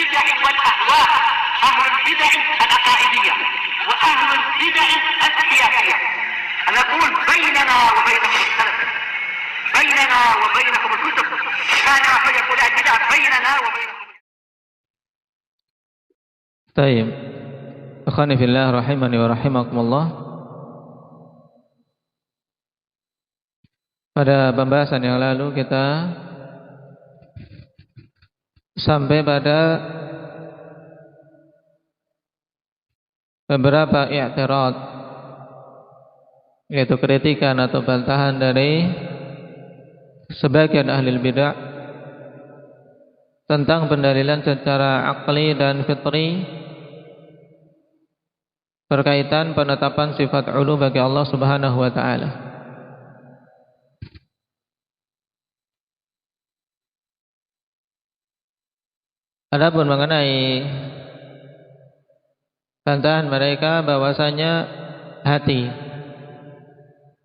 البدع والأهواء، أهل البدع العقائدية وأهل البدع السياسية. نقول بيننا وبينكم السلف، بيننا وبينكم الكتب، كان فيقول البدع بيننا وبينكم. طيب akhwani fillah rahimani wa rahimakumullah. Pada pembahasan yang lalu kita sampai pada beberapa i'tirad, yaitu kritikan atau bantahan dari sebagian ahli bid'ah tentang pendalilan secara akli dan fitri berkaitan penetapan sifat ulu bagi Allah Subhanahu wa taala. Adapun mengenai bantahan mereka bahwasanya hati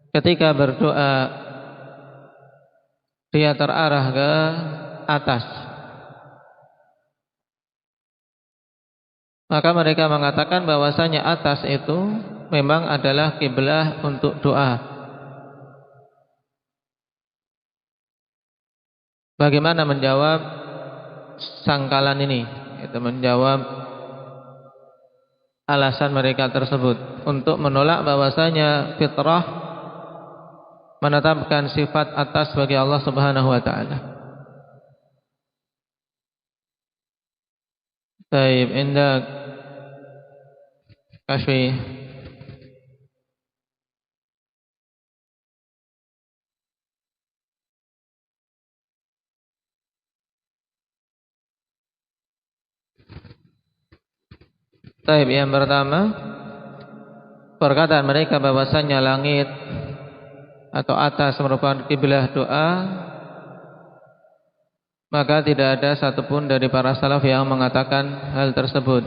ketika berdoa dia terarah ke atas, maka mereka mengatakan bahwasanya atas itu memang adalah kiblah untuk doa. Bagaimana menjawab sangkalan ini? Itu menjawab alasan mereka tersebut untuk menolak bahwasanya fitrah menetapkan sifat atas bagi Allah Subhanahu wa taala. Baik, indah kasih. Baik, yang pertama, perkataan mereka bahwasanya langit atau atas merupakan kiblah doa, maka tidak ada satupun dari para salaf yang mengatakan hal tersebut.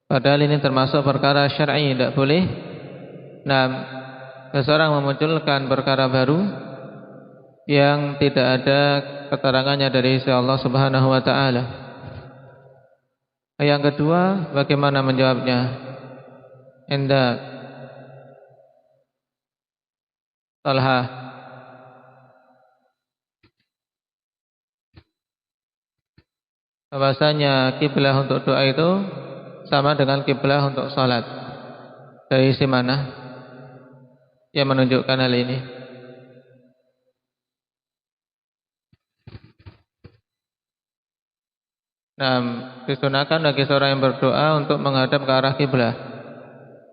Padahal ini termasuk perkara syar'i, tidak boleh seseorang memunculkan perkara baru yang tidak ada keterangannya dari sisi Allah Subhanahu wa taala. Yang kedua, bagaimana menjawabnya? Indah Talha. Bahwasanya kiblah untuk doa itu sama dengan kiblah untuk salat. Dari sisi mana yang menunjukkan hal ini? Disunahkan bagi seorang yang berdoa untuk menghadap ke arah kiblah,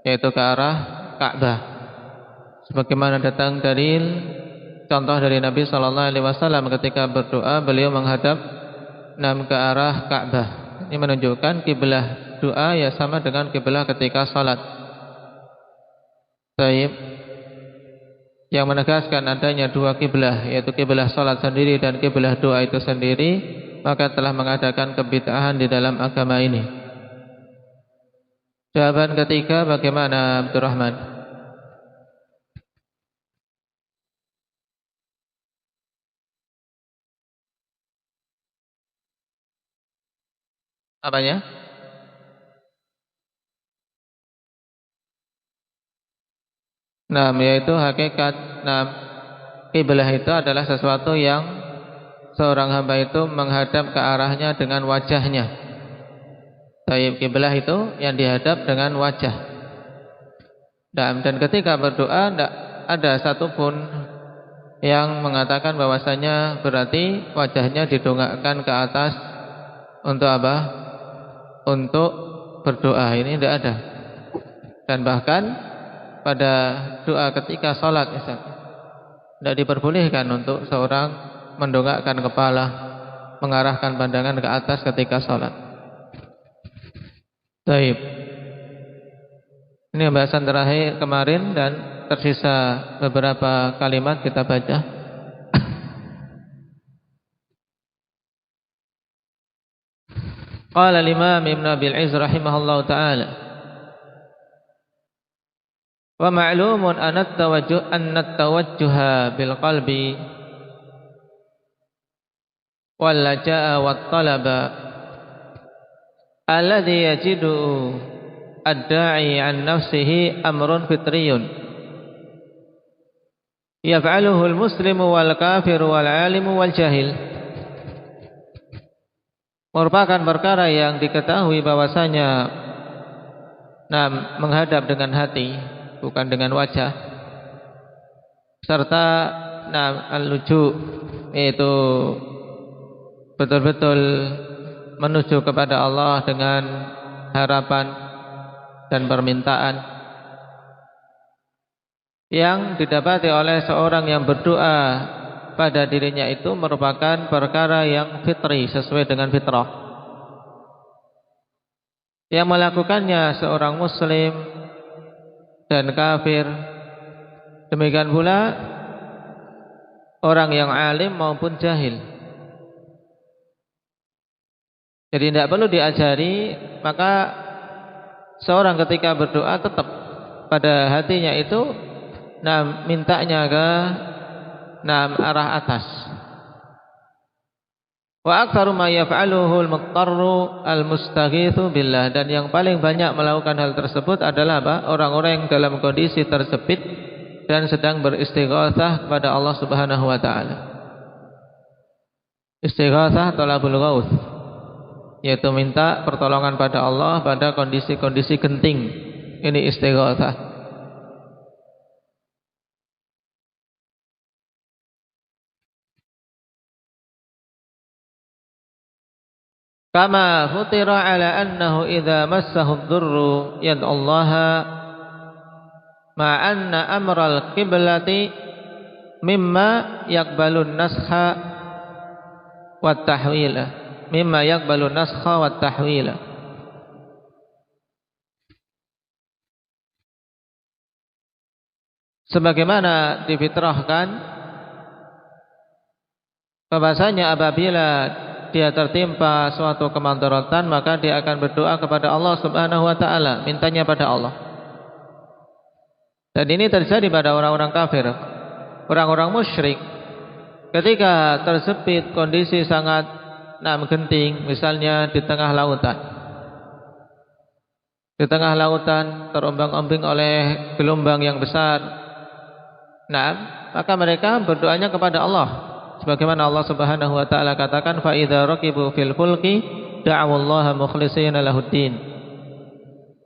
yaitu ke arah Ka'bah. Sebagaimana datang dalil contoh dari Nabi sallallahu alaihi wasallam ketika berdoa beliau menghadap ke arah Ka'bah. Ini menunjukkan kiblah doa ya sama dengan kiblah ketika salat. Baik. Yang menegaskan adanya dua kiblah, yaitu kiblah salat sendiri dan kiblah doa itu sendiri, maka telah mengadakan kebid'ahan di dalam agama ini. Jawaban ketiga, bagaimana Abdurrahman? Apanya? Yaitu hakikat kiblah itu adalah sesuatu yang seorang hamba itu menghadap ke arahnya dengan wajahnya. Taib, kiblah itu yang dihadap dengan wajah. Dan ketika berdoa tidak ada satupun yang mengatakan bahwasanya berarti wajahnya didongakkan ke atas untuk apa? Untuk berdoa. Ini tidak ada. Dan bahkan pada doa ketika sholat tidak diperbolehkan untuk seorang mendongakkan kepala, mengarahkan pandangan ke atas ketika sholat. Baik. Ini pembahasan terakhir kemarin dan tersisa beberapa kalimat kita baca. Qala al-Imam Ibn Abil Izz rahimahullahu ta'ala, wa ma'lumun anna at-tawajjuha bil qalbi wal laja'a wat talaba alladhi yajidu ad-da'i an nafsihi amrun fitriyun yaf'aluhu al-muslimu wal kafiru wal alimu wal jahil, merupakan perkara yang diketahui bahwasanya menghadap dengan hati bukan dengan wajah, serta al-luju, yaitu betul-betul menuju kepada Allah dengan harapan dan permintaan, yang didapati oleh seorang yang berdoa pada dirinya itu merupakan perkara yang fitri, sesuai dengan fitrah. Yang melakukannya seorang muslim dan kafir, demikian pula orang yang alim maupun jahil. Jadi tidak perlu diajari, maka seorang ketika berdoa tetap pada hatinya itu mintanya ke arah atas. Wa aktsaru ma yaf'aluhu al-muqtarru al-mustaghitsu billah, dan yang paling banyak melakukan hal tersebut adalah orang-orang yang dalam kondisi terjepit dan sedang beristighatsah kepada Allah Subhanahu wa taala. Istighatsah talabul ghaus, yaitu minta pertolongan pada Allah pada kondisi-kondisi genting. Ini istighatsah. Kama futira ala annahu idza massahu ad-durru yad'ullaha ma anna amral qiblati mimma yaqbalun nasha wat tahwila, mimma yaqbalun naskha wat tahwila. Sebagaimana difitrahkan bahwasanya apabila dia tertimpa suatu kemandaratan, maka dia akan berdoa kepada Allah Subhanahu wa taala, mintanya pada Allah. Dan ini terjadi pada orang-orang kafir, orang-orang musyrik. Ketika tersepit kondisi sangat genting, misalnya di tengah lautan. Di tengah lautan terombang-ambing oleh gelombang yang besar. Maka mereka berdoanya kepada Allah. Sebagaimana Allah Subhanahu wa taala katakan, fa idza raqibu fil fulki da'awallaha mukhlishina lahuddin.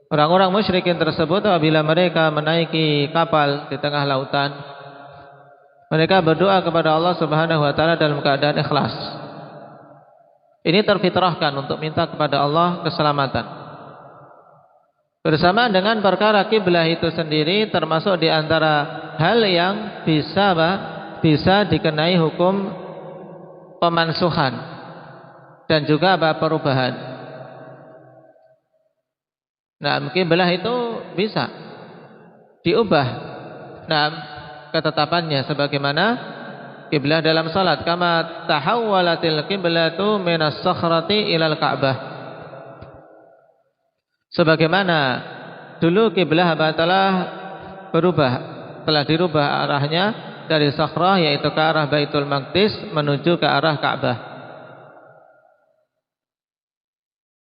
Orang-orang musyrikin tersebut apabila mereka menaiki kapal di tengah lautan, mereka berdoa kepada Allah Subhanahu wa taala dalam keadaan ikhlas. Ini terfitrahkan untuk minta kepada Allah keselamatan. Bersama dengan perkara kiblah itu sendiri termasuk di antara hal yang bisa dikenai hukum pemansuhan dan juga perubahan. Kiblah itu bisa diubah ketetapannya sebagaimana kiblah dalam salat, kama tahawwalatil qiblatu minas sakhrati ilal Ka'bah. Sebagaimana dulu kiblah telah dirubah arahnya dari sakhrah, yaitu ke arah Baitul Maqdis menuju ke arah Ka'bah.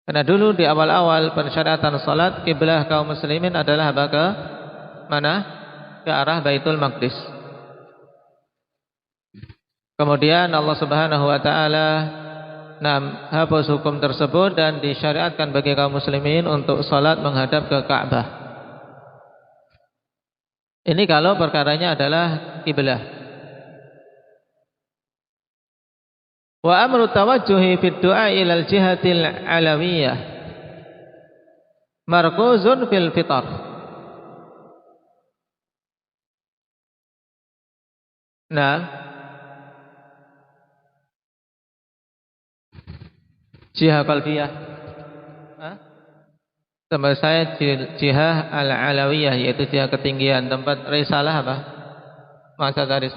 Karena dulu di awal-awal pensyariatan salat, kiblah kaum muslimin adalah ke mana? Ke arah Baitul Maqdis. Kemudian Allah Subhanahu wa taala hapus hukum tersebut dan disyariatkan bagi kaum muslimin untuk salat menghadap ke Ka'bah. Ini kalau perkaranya adalah kiblah. Wa amru tawajjuhi fid du'a ilal jihatil alawiyah markuzun fil fitar. Jihah qalbiyah. Tempat saya jihah al-alawiyah, yaitu jihah ketinggian. Tempat risalah apa? Masa tadi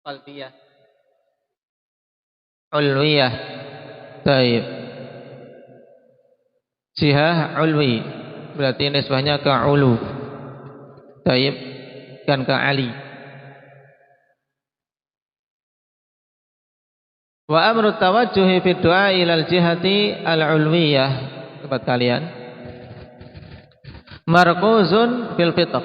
qalbiyah. Ulwiyah. Baik. Jihah ulwi berarti nisbahnya ke ulu. Baik, kan ke ali. Wa amru tawajjuhi fi du'a ilal jihati al-ulwiyah, tempat kalian, markuzun fil fitr.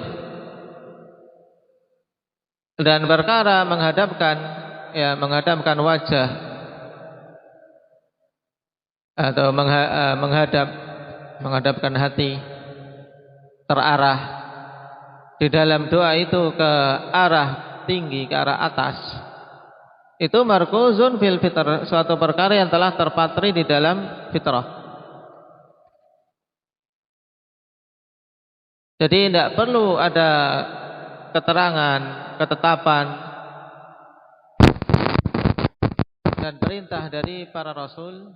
Dan perkara menghadapkan wajah atau menghadapkan hati terarah di dalam doa itu ke arah tinggi, ke arah atas, itu markuzun fil fitr, suatu perkara yang telah terpatri di dalam fitrah. Jadi tidak perlu ada keterangan, ketetapan dan perintah dari para rasul.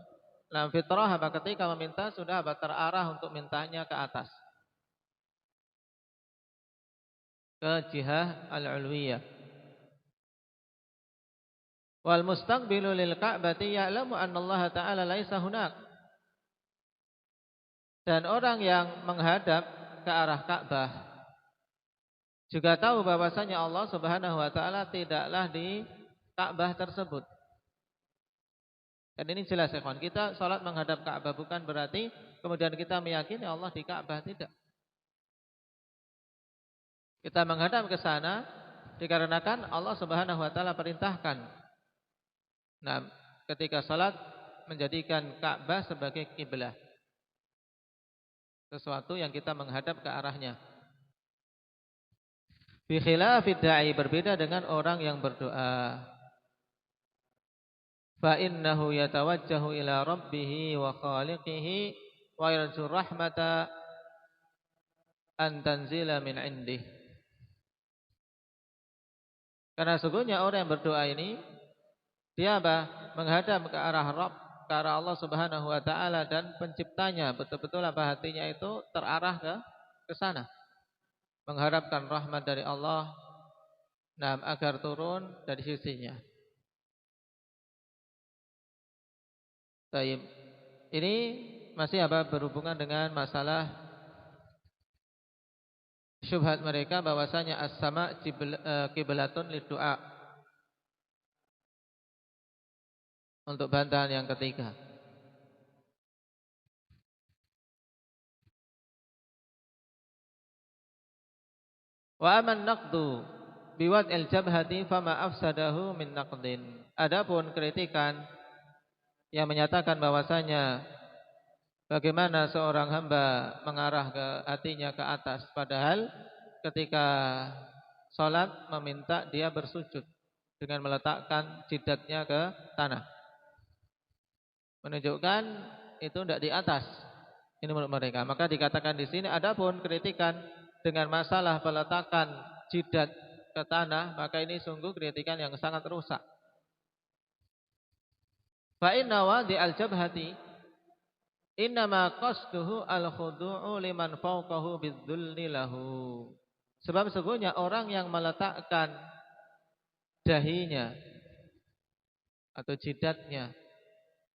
Dalam fitrah ketika meminta sudah terarah untuk mintanya ke atas, ke jihah al-ulwiyah. Wal mustaqbilu lil ka'bati ya'lamu anna Allah Ta'ala laisa hunak. Dan orang yang menghadap ke arah Ka'bah juga tahu bahwasanya Allah Subhanahu wa taala tidaklah di Ka'bah tersebut. Dan ini jelas ya kawan, kita salat menghadap Ka'bah bukan berarti kemudian kita meyakini Allah di Ka'bah, tidak. Kita menghadap ke sana dikarenakan Allah Subhanahu wa taala perintahkan. Nah, ketika salat menjadikan Ka'bah sebagai kiblah, sesuatu yang kita menghadap ke arahnya. Bi khilafid da'i, berbeda dengan orang yang berdoa. Fa innahu yatawajjahu ila rabbih wa khaliqihi wa yarju rahmata an tanzila min indih. Karena sesungguhnya orang yang berdoa ini dia menghadap ke arah Rabb, ke arah Allah Subhanahu wa taala dan penciptanya, betul-betul hatinya itu terarah ke sana. Mengharapkan rahmat dari Allah, agar turun dari sisinya. Baik. Ini masih berhubungan dengan masalah syubhat mereka bahwasanya as-sama' qiblatun lid-du'a. Untuk bantahan yang ketiga. Wa aman naqdu biwad'il jabhati fama afsadahu min naqdin. Adapun kritikan yang menyatakan bahwasanya bagaimana seorang hamba mengarah ke hatinya ke atas padahal ketika salat meminta dia bersujud dengan meletakkan jidatnya ke tanah, menunjukkan itu tidak di atas. Ini menurut mereka. Maka dikatakan di sini adapun kritikan dengan masalah peletakan jidat ke tanah, maka ini sungguh kritikan yang sangat rusak. Fa inna wadi al-jabhati innama qasduhu al-khudu'u liman fawqahu bidzulli lahu. Sebab sesungguhnya orang yang meletakkan dahinya atau jidatnya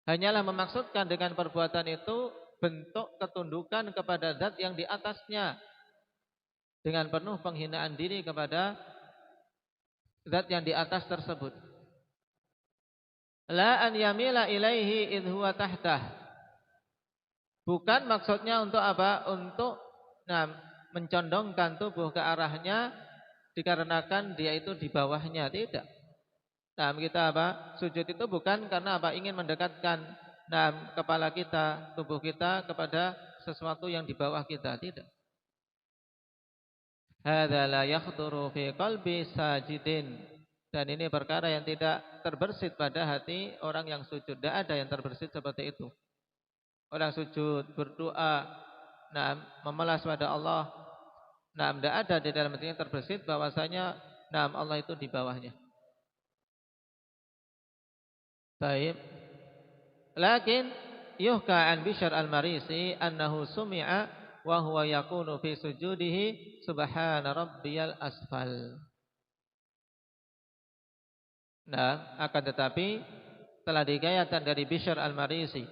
hanyalah memaksudkan dengan perbuatan itu bentuk ketundukan kepada zat yang di atasnya, dengan penuh penghinaan diri kepada zat yang di atas tersebut. La an yamila ilaihi idh huwa tahtah. Bukan maksudnya untuk apa? Untuk mencondongkan tubuh ke arahnya dikarenakan dia itu di bawahnya, tidak. Kita sujud itu bukan karena ingin mendekatkan kepala kita, tubuh kita kepada sesuatu yang di bawah kita, tidak. Hadza la yakhturu fi qalbi sajidin. Dan ini perkara yang tidak terbersit pada hati orang yang sujud. Tidak ada yang terbersit seperti itu. Orang sujud, berdoa, memelas pada Allah, tidak ada di dalam hatinya terbersit bahwasanya Allah itu di bawahnya. Baik. Lakin yuhka an Bishr al-Marisi annahu sumi'a wa huwa yakunu fi sujudihi subhana rabbiyal asfal. Akan tetapi telah digayatkan dari Bishr al-Marisi,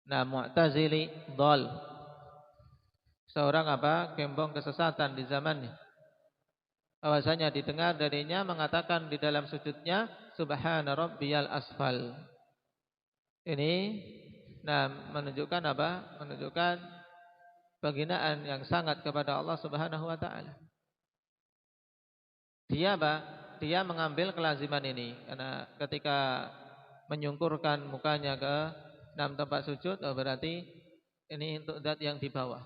Mu'tazili dhal, seorang gembong kesesatan di zamannya, bahwasanya didengar darinya mengatakan di dalam sujudnya subhana rabbiyal asfal. Ini menunjukkan apa? Menunjukkan penghinaan yang sangat kepada Allah Subhanahu wa taala. Dia apa? Dia mengambil kelaziman ini karena ketika menyungkurkan mukanya ke tempat sujud, berarti ini untuk zat yang di bawah.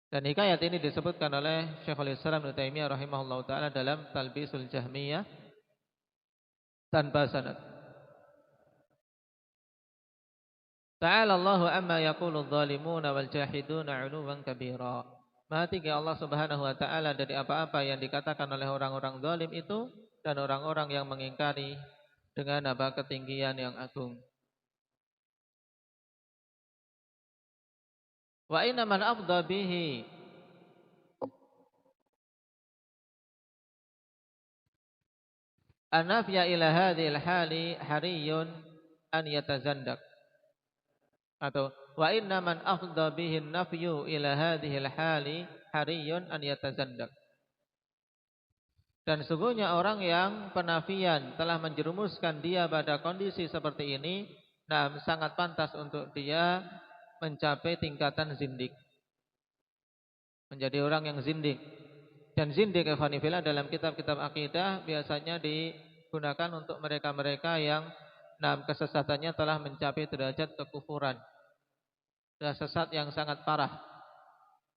Dan hikayat ini disebutkan oleh Syekhul Islam Ibnu Taimiyah rahimahullahu taala dalam Talbisul Jahmiyah tanpa sanad. Ta'ala Allahu amma yaqulu adh-dhalimuna wal jahiduna 'uluwan kabira. Maha tinggi Allah Subhanahu wa taala dari apa-apa yang dikatakan oleh orang-orang zalim itu dan orang-orang yang mengingkari dengan apa ketinggian yang agung. Wa inna man afdha bihi an-nafya ila hadhil hali hariyun an yatazandak. Atau wa inna man afdha bihi an-nafyu ila hadhil hali hariyun an yatazandak. Dan sungguhnya orang yang penafian telah menjerumuskan dia pada kondisi seperti ini, sangat pantas untuk dia mencapai tingkatan zindik. Menjadi orang yang zindik. Dan zindik ikhwanifillah dalam kitab-kitab akidah biasanya digunakan untuk mereka-mereka yang kesesatannya telah mencapai derajat kekufuran. Dan sesat yang sangat parah.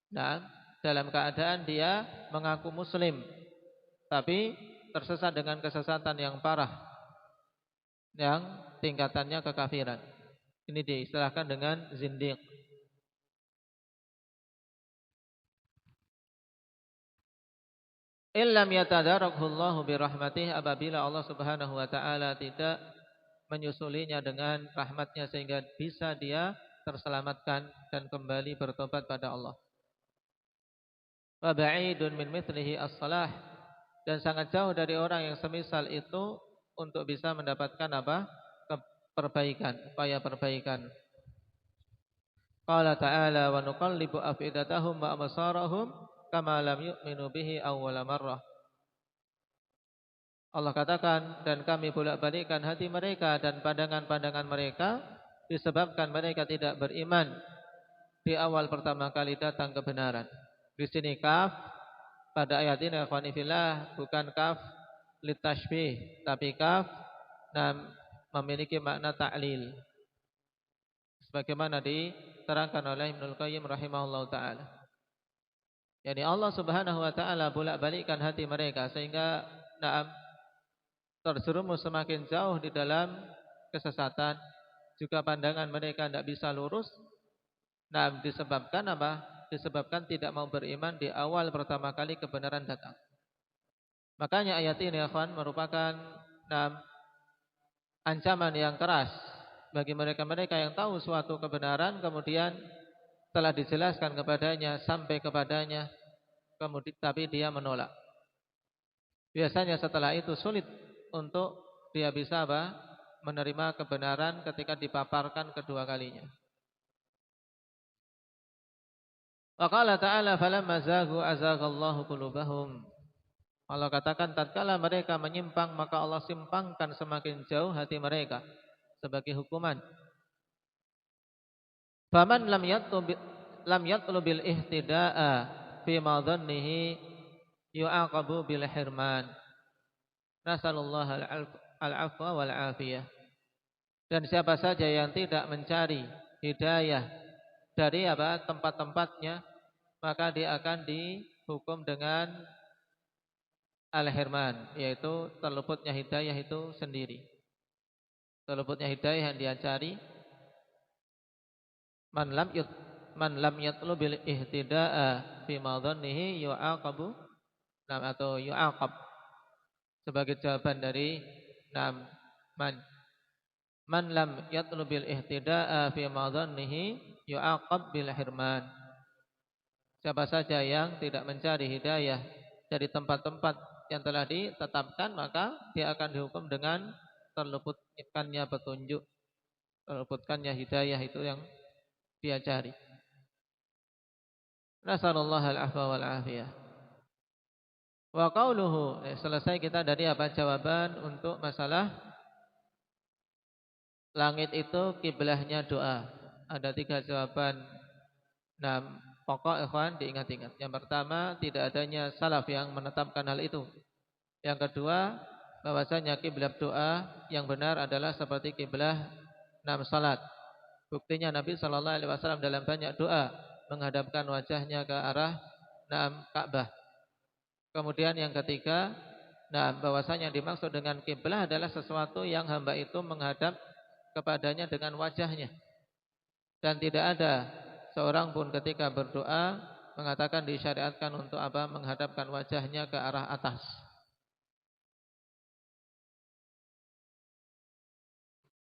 Dan dalam keadaan dia mengaku muslim, tapi tersesat dengan kesesatan yang parah, yang tingkatannya kekafiran. Ini diistilahkan dengan zindiq. Illam yatadarakhu Allahu birahmatih, apabila Allah Subhanahu wa taala tidak menyusulinya dengan rahmatnya sehingga bisa dia terselamatkan dan kembali bertobat pada Allah. Wa ba'idun min mithlihi as-salah, dan sangat jauh dari orang yang semisal itu untuk bisa mendapatkan apa? Perbaikan, upaya perbaikan. Qala ta'ala wa nuqallibu afidatahum wa absarahum kama lam yu'minu bihi awwala marrah. Allah katakan, dan kami bolak-balikkan hati mereka dan pandangan-pandangan mereka disebabkan mereka tidak beriman di awal pertama kali datang kebenaran. Di sini kaf pada ayat ini ikhwanifillah bukan kaf litashbih, tapi kaf memiliki makna ta'lil. Sebagaimana diterangkan oleh Ibnul Qayyim rahimahullahu taala. Yani Allah Subhanahu wa taala bolak-balikkan hati mereka sehingga terjerumus semakin jauh di dalam kesesatan, juga pandangan mereka tidak bisa lurus. Disebabkan apa? Disebabkan tidak mau beriman di awal pertama kali kebenaran datang. Makanya ayat ini akhwan merupakan ancaman yang keras bagi mereka-mereka yang tahu suatu kebenaran kemudian telah dijelaskan kepadanya sampai kepadanya, kemudian tapi dia menolak. Biasanya setelah itu sulit untuk dia bisa menerima kebenaran ketika dipaparkan kedua kalinya. Wa qala ta'ala falamma zaghu azaghallahu qulubahum. Allah katakan tatkala mereka menyimpang maka Allah simpangkan semakin jauh hati mereka sebagai hukuman. Faman lam yatlubil ihtida'a fi ma dhannihi yu'aqabu bil hirman. Nasallallahu al-'afwa wal 'afiyah. Dan siapa saja yang tidak mencari hidayah dari tempat-tempatnya, maka dia akan dihukum dengan al-hirman, yaitu terluputnya hidayah itu sendiri. Terluputnya hidayah yang dia cari. Man lam yatlubil ihtida'a fi ma dhannihi yu'aqabu, atau yu'aqab sebagai jawaban dari man lam yatlubil ihtida'a fi ma dhannihi yu'aqab bil hirman. Siapa saja yang tidak mencari hidayah dari tempat-tempat yang telah ditetapkan, maka dia akan dihukum dengan terluputkannya petunjuk, terluputkannya hidayah itu yang dia cari. Nasallallahu al-'afwa wal 'afiyah. Wa qauluhu, selesai kita dari apa jawaban untuk masalah langit itu kiblahnya doa. Ada 3 jawaban. Nah, pokok ikhwan diingat-ingat. Yang pertama, tidak adanya salaf yang menetapkan hal itu. Yang kedua, bahwasanya kiblat doa yang benar adalah seperti kiblah salat. Buktinya Nabi sallallahu alaihi wasallam dalam banyak doa menghadapkan wajahnya ke arah Ka'bah. Kemudian yang ketiga, bahwasanya dimaksud dengan kiblah adalah sesuatu yang hamba itu menghadap kepadanya dengan wajahnya. Dan tidak ada seorang pun ketika berdoa mengatakan disyariatkan untuk apa? Menghadapkan wajahnya ke arah atas.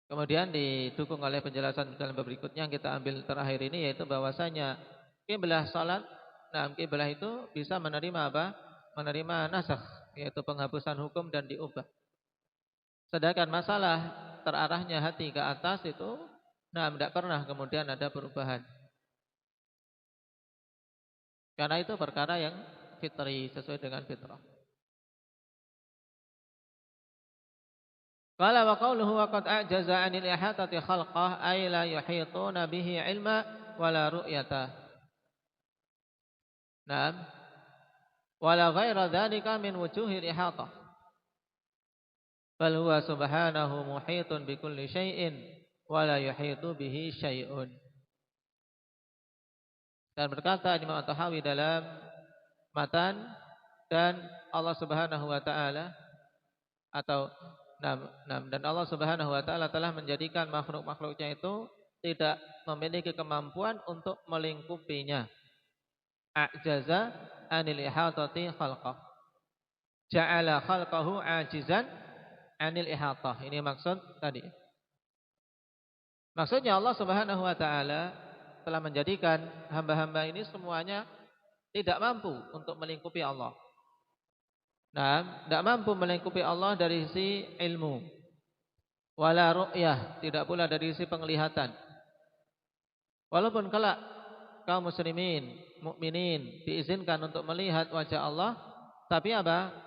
Kemudian didukung oleh penjelasan dalam berikutnya yang kita ambil terakhir ini, yaitu bahwasanya kiblah salat, kiblah itu bisa menerima apa? Menerima nasakh, yaitu penghapusan hukum dan diubah. Sedangkan masalah terarahnya hati ke atas itu tidak pernah kemudian ada perubahan. Karena itu perkara yang fitri, sesuai dengan fitrah. Qala wa qawluhu wa qad a'jaza 'anil ihatati khalqah ay la yuhituna bihi 'ilma wala ru'yata. Naam. Wala ghaira dzalika min wujuhil ihatah. Bal huwa subhanahu muhitun bi kulli syai'in wala yuhitu bihi syai'un. Dan berkata Imam At-Tahawi dalam matan, dan Allah Subhanahu wa taala atau dan Allah Subhanahu wa taala telah menjadikan makhluk-makhluknya itu tidak memiliki kemampuan untuk melingkupinya. A'jaza 'anil ihatati khalqah. Ja'ala khalqahu 'ajizan 'anil ihatah. Ini maksud tadi. Maksudnya Allah Subhanahu wa taala telah menjadikan hamba-hamba ini semuanya tidak mampu untuk melingkupi Allah. Tidak mampu melingkupi Allah dari sisi ilmu. Wala ru'yah, tidak pula dari sisi penglihatan. Walaupun kelak kaum muslimin, mukminin diizinkan untuk melihat wajah Allah, tapi apa?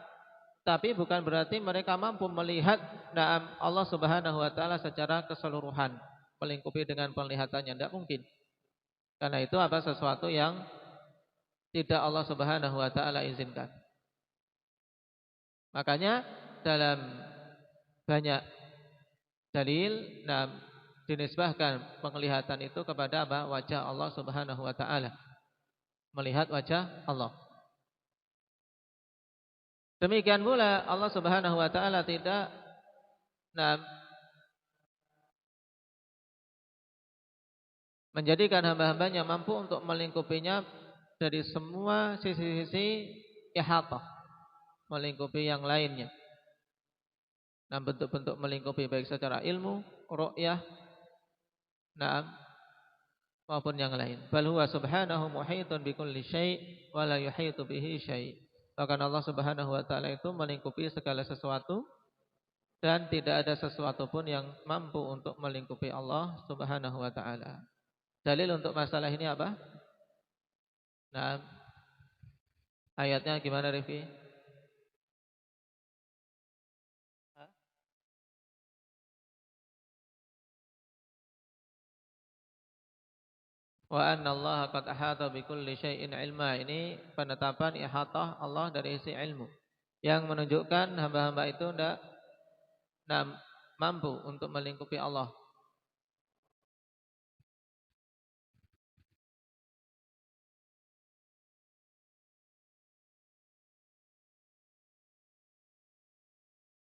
Tapi bukan berarti mereka mampu melihat Allah Subhanahu wa taala secara keseluruhan, melingkupi dengan penglihatannya, tidak mungkin. Karena itu apa? Sesuatu yang tidak Allah Subhanahu wa taala izinkan. Makanya dalam banyak dalil dinisbahkan penglihatan itu kepada apa? Wajah Allah Subhanahu wa taala. Melihat wajah Allah. Demikian pula Allah Subhanahu wa taala tidak menjadikan hamba-hambanya mampu untuk melingkupinya dari semua sisi-sisi ihatah, melingkupi yang lainnya. Bentuk-bentuk melingkupi baik secara ilmu, ru'yah, maupun yang lain. Bal huwa subhanahu muhitun bikulli syai' wa la yuhitu bihi syai'. Bahkan Allah Subhanahu wa taala itu melingkupi segala sesuatu dan tidak ada sesuatu pun yang mampu untuk melingkupi Allah Subhanahu wa taala. Dalil untuk masalah ini apa? Ayatnya gimana, Rifi? Wa anna Allah qad ahata bi kulli syai'in ilma. Ini penetapan ihatah Allah dari sisi ilmu yang menunjukkan hamba-hamba itu tidak mampu untuk melingkupi Allah.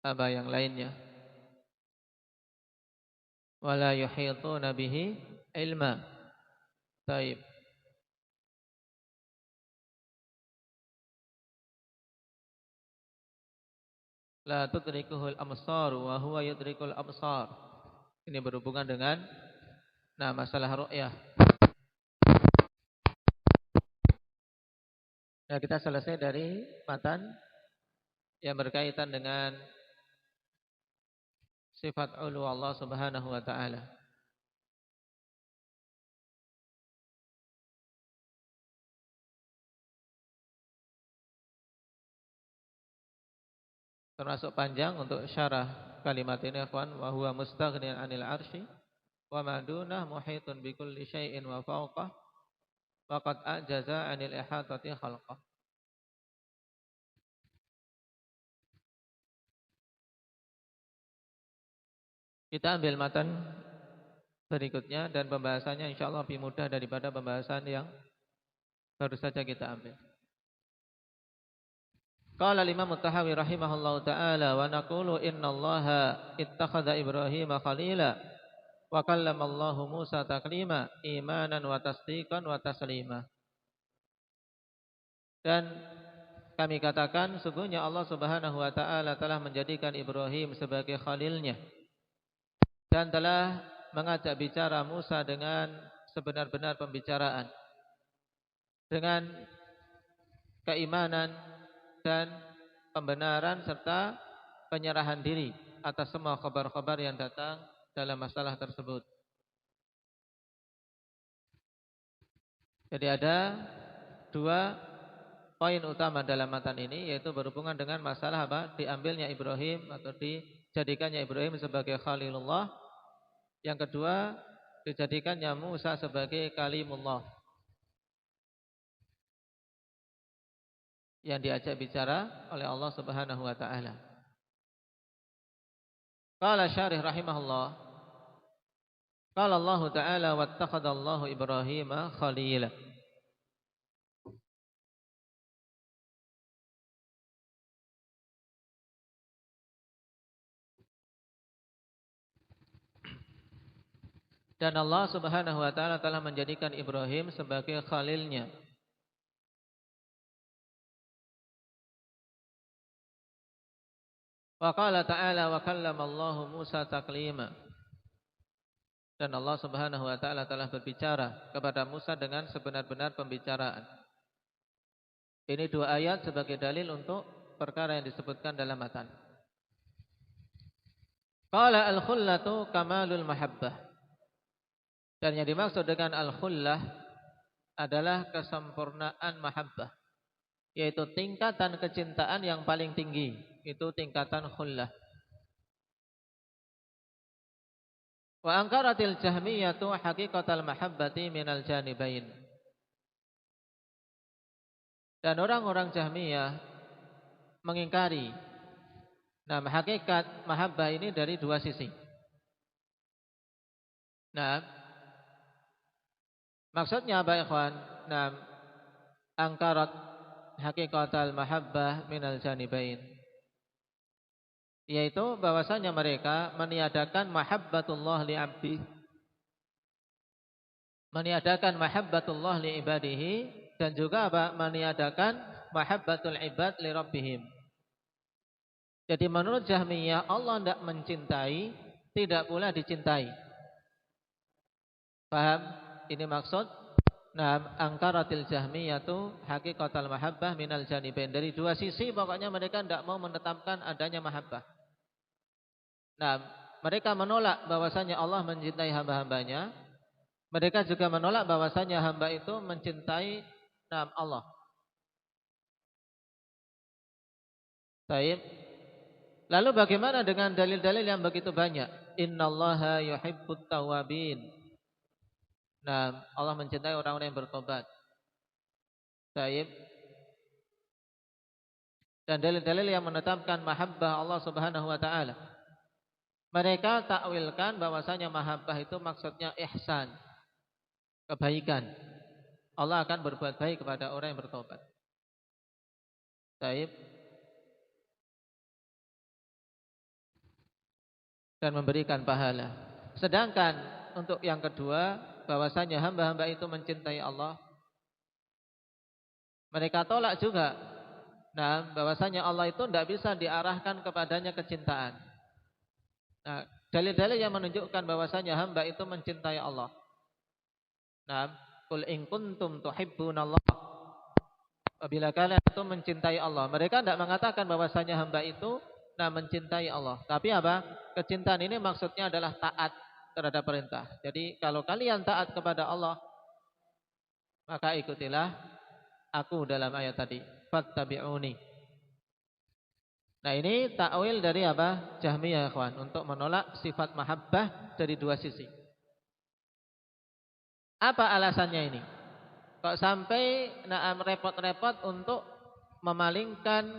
Apa yang lainnya? Wala yuhituna bihi ilma. Baik. La tudrikuhul absar wa huwa yudrikul absar. Ini berhubungan dengan masalah ru'yah. Nah, kita selesai dari matan yang berkaitan dengan sifat ulu Allah Subhanahu wa taala. termasuk panjang untuk syarah kalimat ini ikhwan, wa huwa mustaghnin 'anil 'arsy wa ma dunah muhitun bi kulli syai'in wa fawqah wa qad ajaza 'anil ihatati khalqah. Kita ambil matan berikutnya dan pembahasannya insyaallah lebih mudah daripada pembahasan yang baru saja kita ambil. Qala al-Imam At-Tahawi rahimahullahu taala wa naqulu innallaha ittakhadha Ibrahima khalila wa kallamallahu Musa taklima imanan wa tasdiqan wa taslima. Dan kami katakan sungguhnya Allah Subhanahu wa taala telah menjadikan Ibrahim sebagai khalilnya dan telah mengajak bicara Musa dengan sebenar-benar pembicaraan, dengan keimanan dan pembenaran serta penyerahan diri atas semua kabar-kabar yang datang dalam masalah tersebut. Jadi ada dua poin utama dalam matan ini, yaitu berhubungan dengan masalah apa? Diambilnya Ibrahim atau dijadikannya Ibrahim sebagai Khalilullah. Yang kedua, dijadikannya Musa sebagai Kalimullah, yang diajak bicara oleh Allah Subhanahu wa taala. Qala syarih rahimahullah, qala Allah taala wattakhadallahu Ibrahima khalila. Dan Allah Subhanahu wa taala telah menjadikan Ibrahim sebagai khalilnya. Wa qala ta'ala wa kallamallahu Musa taklima. Dan Allah Subhanahu wa taala telah berbicara kepada Musa dengan sebenar-benar pembicaraan. Ini dua ayat sebagai dalil untuk perkara yang disebutkan dalam matan. Qala al-khullatu kamalul mahabbah. Dan yang dimaksud dengan al-khullah adalah kesempurnaan mahabbah, yaitu tingkatan kecintaan yang paling tinggi, itu tingkatan khullah. Wa ankaratil jahmiyatu haqiqatal mahabbati minal janibain. Dan orang-orang Jahmiyah mengingkari hakikat mahabbah ini dari dua sisi. Maksudnya apa ikhwan? Angkarat haqiqatal mahabbah minal janibain, yaitu bahwasanya mereka meniadakan mahabbatullah li 'abdi, meniadakan mahabbatullah li ibadihi, dan juga apa? Meniadakan mahabbatul ibad li rabbihim. Jadi menurut Jahmiyah Allah tidak mencintai, tidak pula dicintai. Paham? Ini maksud angkaratil jahmiyatu haqiqatal mahabbah minal janibain. Dari dua sisi pokoknya mereka tidak mau menetapkan adanya mahabbah. Mereka menolak bahwasanya Allah mencintai hamba-hambanya. Mereka juga menolak bahwasanya hamba itu mencintai Allah. Baik. Lalu bagaimana dengan dalil-dalil yang begitu banyak? Innallaha yuhibbut tawwabin. Allah mencintai orang-orang yang bertobat. Baik. Dan dalil-dalil yang menetapkan mahabbah Allah Subhanahu wa taala. Mereka takwilkan bahwasanya mahabbah itu maksudnya ihsan, kebaikan. Allah akan berbuat baik kepada orang yang bertobat. Baik. Dan memberikan pahala. Sedangkan untuk yang kedua, bahwasanya hamba-hamba itu mencintai Allah, mereka tolak juga. Bahwasanya Allah itu tidak bisa diarahkan kepadanya kecintaan. Dalil-dalil yang menunjukkan bahwasanya hamba itu mencintai Allah. Qul in kuntum tuhibbunallah. Apabila kalian itu mencintai Allah, mereka tidak mengatakan bahwasanya hamba itu mencintai Allah. Tapi apa? Kecintaan ini maksudnya adalah taat terhadap perintah. Jadi kalau kalian taat kepada Allah, maka ikutilah aku dalam ayat tadi. Fattabi'uni. Nah, ini takwil dari apa? Jahmiyah, ikhwan, untuk menolak sifat mahabbah dari dua sisi. Apa alasannya ini? Kok sampai repot-repot untuk memalingkan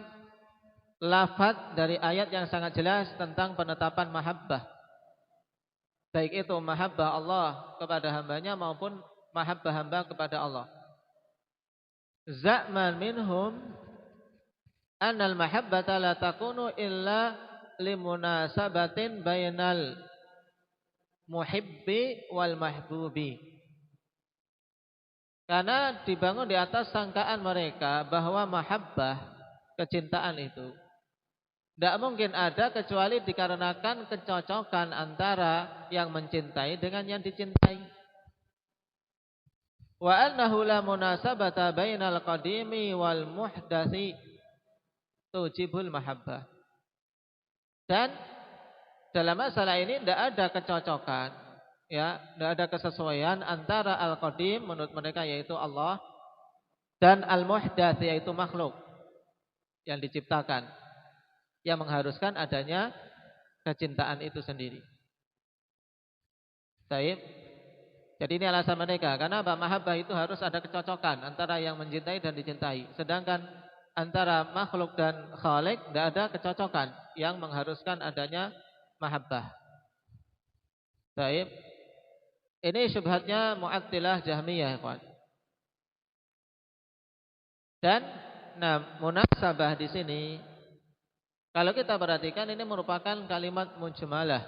lafaz dari ayat yang sangat jelas tentang penetapan mahabbah. Baik itu mahabbah Allah kepada hambanya maupun mahabbah hamba kepada Allah. Za'man minhum annal mahabbata la takunu illa limunasabatin bainal muhibbi wal mahbubi. Karena dibangun di atas sangkaan mereka bahwa mahabbah, kecintaan itu tidak mungkin ada kecuali dikarenakan kecocokan antara yang mencintai dengan yang dicintai. Wa annahu la munasabata bainal qadimi wal muhdatsi tujibul mahabbah. Dan dalam masalah ini tidak ada kecocokan, ya, tidak ada kesesuaian antara al-qadim menurut mereka yaitu Allah dan al-muhdats yaitu makhluk yang diciptakan, yang mengharuskan adanya kecintaan itu sendiri. Baik. Jadi ini alasan mereka, karena mahabbah itu harus ada kecocokan antara yang mencintai dan dicintai. Sedangkan antara makhluk dan khalik tidak ada kecocokan yang mengharuskan adanya mahabbah. Baik. Ini syubhatnya Mu'attilah Jahmiyah, kawan. Dan munasabah di sini kalau kita perhatikan ini merupakan kalimat mujmalah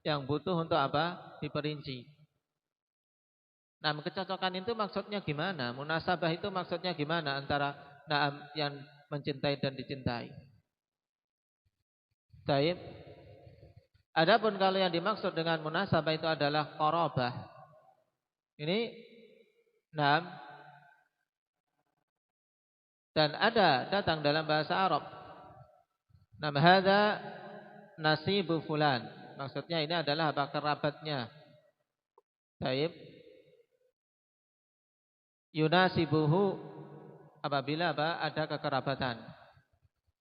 yang butuh untuk apa? Diperinci. Kecocokan itu maksudnya gimana? Munasabah itu maksudnya gimana antara yang mencintai dan dicintai? Baik. Adapun kalau yang dimaksud dengan munasabah itu adalah qarabah. Ini dan ada datang dalam bahasa Arab. Hadza nasibu fulan. Maksudnya ini adalah apa? Kerabatnya. Baik. Yunasibuhu apabila apa? Ada kekerabatan.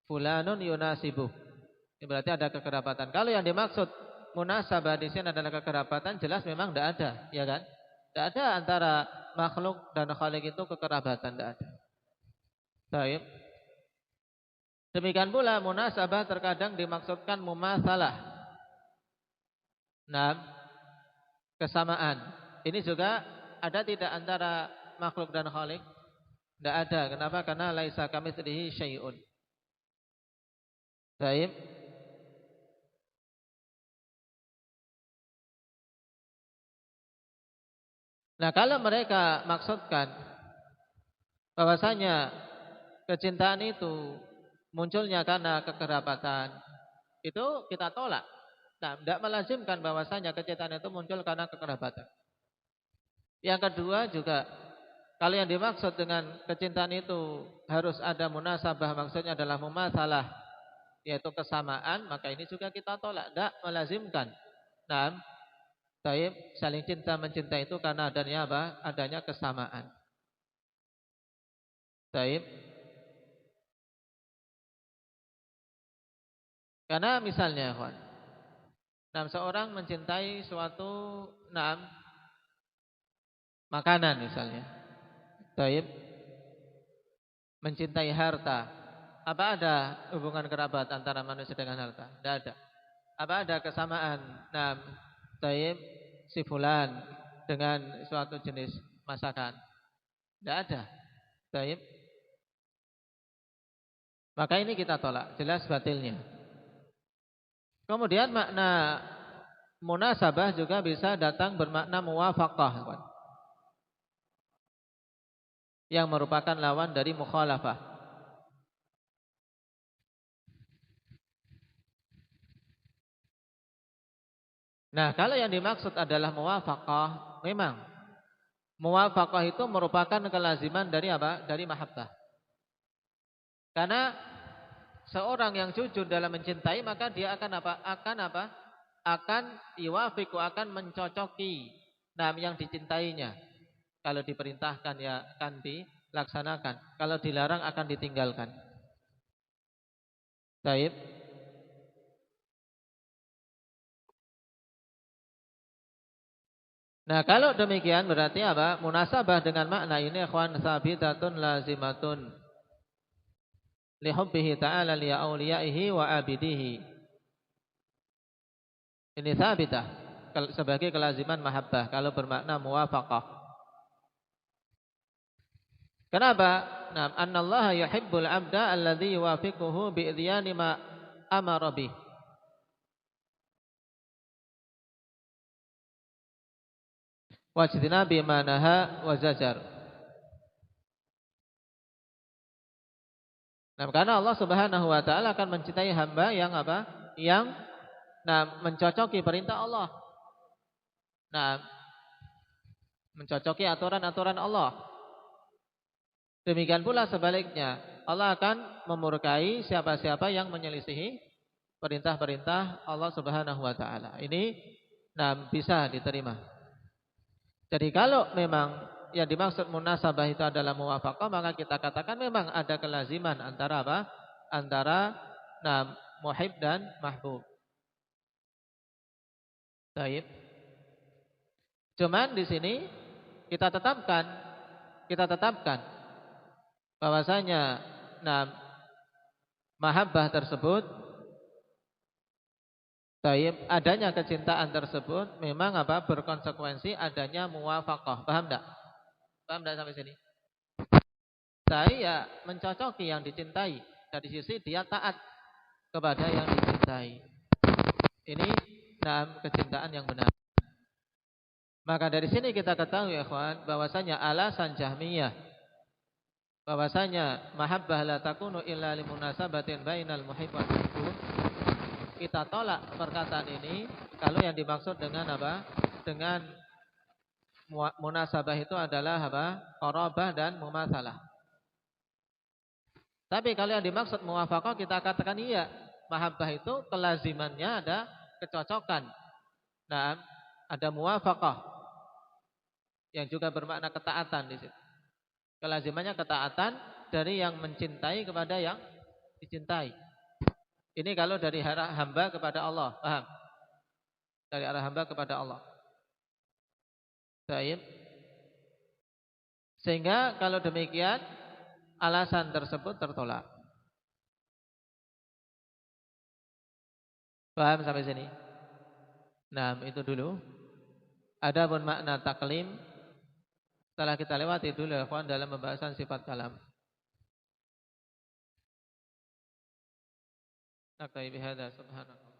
Fulanun yunasibuh. Ini berarti ada kekerabatan. Kalau yang dimaksud munasabah di sini adalah kekerabatan, jelas memang tidak ada, ya kan? Tidak ada antara makhluk dan khalik itu kekerabatan, tidak ada. Baik. Demikian pula munasabah terkadang dimaksudkan mumatsalah. Kesamaan. Ini juga ada tidak antara makhluk dan khalik? Tidak ada. Kenapa? Karena laisa kamitslihi syai'un. Baik. Kalau mereka maksudkan bahwasanya kecintaan itu munculnya karena kekerabatan, itu kita tolak. Tidak melazimkan bahwasanya kecintaan itu muncul karena kekerabatan. Yang kedua juga, kalau yang dimaksud dengan kecintaan itu harus ada munasabah, maksudnya adalah mumatsalah, yaitu kesamaan, maka ini juga kita tolak. Tidak melazimkan. Saling cinta mencintai itu karena adanya apa? Adanya kesamaan. Karena misalnya, seorang mencintai suatu makanan misalnya. Mencintai harta. Apa ada hubungan kerabat antara manusia dengan harta? Tidak ada. Apa ada kesamaan? Si fulan dengan suatu jenis masakan? Tidak ada. Maka ini kita tolak, jelas batilnya. Kemudian makna munasabah juga bisa datang bermakna muwafaqah, yang merupakan lawan dari mukhalafah. Kalau yang dimaksud adalah muwafaqah, memang muwafaqah itu merupakan kelaziman dari apa? Dari mahabbah. Karena seorang yang jujur dalam mencintai, maka dia akan apa? Akan yuwafiqu, akan mencocoki yang dicintainya. Kalau diperintahkan ya akan dilaksanakan, kalau dilarang akan ditinggalkan. Baik. Nah, kalau demikian berarti apa? Munasabah dengan makna ini ikhwan sabitatun lazimatun li hubbihi ta'ala li auliyaihi wa abidihi. Ini sabitah sebagai kelaziman mahabbah kalau bermakna muwafaqah. Kenapa? Nah, annallaha yuhibbul 'abda alladhi yuwafiquhu bi idyani ma amara bih. Wajtinabi ma naha wa zajar. Nah, karena Allah Subhanahu wa taala akan mencintai hamba yang apa? Yang mencocoki perintah Allah. Nah, mencocoki aturan-aturan Allah. Demikian pula sebaliknya, Allah akan memurkai siapa-siapa yang menyelisihi perintah-perintah Allah Subhanahu wa taala. Ini bisa diterima. Jadi kalau memang yang dimaksud munasabah itu adalah muwafaqah, maka kita katakan memang ada kelaziman antara apa? Antara muhib dan mahbub. Baik. Cuman di sini kita tetapkan bahwasanya mahabbah tersebut, adanya kecintaan tersebut memang apa? Berkonsekuensi adanya muwafaqah. Paham enggak? Paham enggak sampai sini? Saya mencocoki yang dicintai. Dari sisi dia taat kepada yang dicintai. Ini kecintaan yang benar. Maka dari sini kita ketahui ya ikhwan, bahwasanya alasan Jahmiyah bahwasanya mahabbah la takunu illa limunasabatin bainal muhib wal mahbub, kita tolak perkataan ini kalau yang dimaksud dengan apa? Dengan munasabah itu adalah apa? Qarabah dan mumatsalah. Tapi kalau yang dimaksud muwafaqah, kita katakan iya, mahabbah itu kelazimannya ada kecocokan. Nah, ada muwafaqah yang juga bermakna ketaatan di situ. Kelazimannya ketaatan dari yang mencintai kepada yang dicintai. Ini kalau dari arah hamba kepada Allah, paham? Dari arah hamba kepada Allah. Baik. Sehingga kalau demikian alasan tersebut tertolak. Paham sampai sini? Nah, itu dulu. Adapun makna taklim setelah kita lewati dulu ya kawan dalam pembahasan sifat kalam. Naktai bihadza subhanallah.